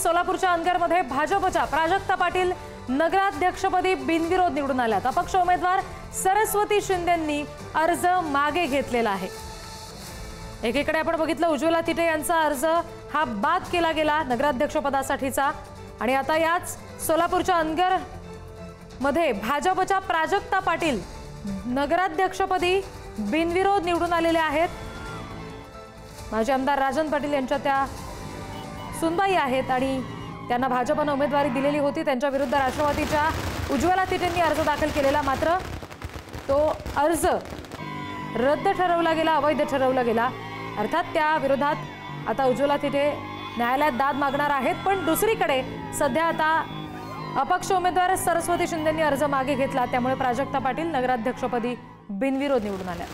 सोलापूरच्या अनगरमध्ये भाजपच्या प्राजक्ता पाटील नगराध्यक्षपदी बिनविरोध निवडून आल्यात। अपक्ष उमेदवार सरस्वती शिंदेंनी अर्ज मागे घेतलेला आहे। एकीकडे आपण बघितलं उज्ज्वला थिटे यांचा अर्ज हा बाद केला गेला नगराध्यक्षपदासाठीचा, आणि आता याच सोलापूरच्या अनगर मध्ये भाजपच्या प्राजक्ता पाटील नगराध्यक्षपदी बिनविरोध निवडून आलेले आहेत। माजी आमदार राजन पाटील यांच्या त्या सुनबाई आहेत आणि त्यांना भाजपने उमेदवारी दिलेली होती। त्यांच्या विरुद्ध राष्ट्रवादीच्या उज्ज्वला थिटेंनी अर्ज दाखल केलेला, मात्र तो अर्ज रद्द ठरवला गेला, अवैध ठरवला गेला। अर्थात त्या विरोधात आता उज्ज्वला थिटे न्यायालयात दाद मागणार आहेत। पण दुसरीकडे सध्या आता अपक्ष उमेदवार सरस्वती शिंदेंनी अर्ज मागे घेतला, त्यामुळे प्राजक्ता पाटील नगराध्यक्षपदी बिनविरोध निवडून आल्या।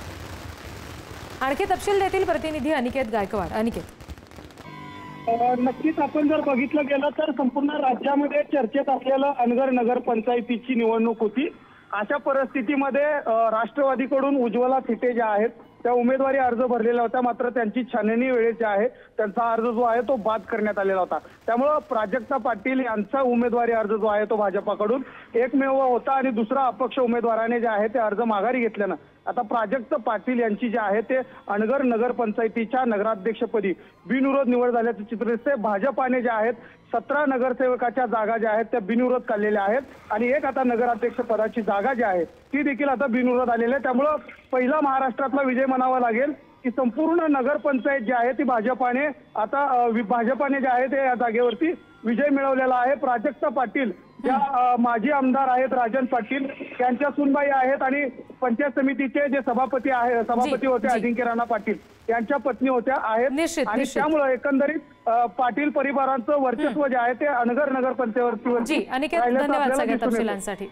आणखी तपशील देतील प्रतिनिधी अनिकेत गायकवाड। अनिकेत, नक्कीच आपण जर बघितलं गेलं तर संपूर्ण राज्यामध्ये चर्चेत असलेलं अनगर नगर पंचायतीची निवडणूक होती। अशा परिस्थितीमध्ये राष्ट्रवादीकडून उज्ज्वला थिटे ज्या आहेत त्या उमेदवारी अर्ज भरलेला होता, मात्र त्यांची छाननी वेळेची आहे, त्यांचा अर्ज जो आहे तो बाद करण्यात आलेला होता। त्यामुळे प्राजक्ता पाटील यांचा उमेदवारी अर्ज जो आहे तो भाजपाकडून एकमेव होता आणि दुसरा अपक्ष उमेदवाराने जे आहे ते अर्ज माघारी घेतल्यानं आता प्राजक्त पाटील यांची जे आहे ते अनगर नगर पंचायतीच्या नगराध्यक्षपदी बिनविरोध निवड झाल्याचे चित्र दिसते। भाजपाने जे आहेत 17 नगरसेवकाच्या जागा ज्या आहेत त्या बिनविरोध काढलेल्या आहेत आणि एक आता नगराध्यक्ष पदाची जागा जी आहे ती देखील आता बिनविरोध आलेली आहे। त्यामुळे पहिला महाराष्ट्रातला विजय म्हणावा लागेल की संपूर्ण नगरपंचायत जी आहे ती भाजपाने जे आहे ते या जागेवरती विजय मिळवलेला आहे। प्राजक्ता पाटील ज्या माजी आमदार आहेत राजन पाटील यांच्या सुनबाई आहेत आणि पंचायत समितीचे जे सभापती होते अजिंक्य राणा पाटील यांच्या पत्नी होत्या आहेत आणि त्यामुळे एकंदरीत पाटील परिवारांचं वर्चस्व जे आहे ते अनगर नगर पंचायतीवरती धन्यवाद सगळ्या तपशिलांसाठी।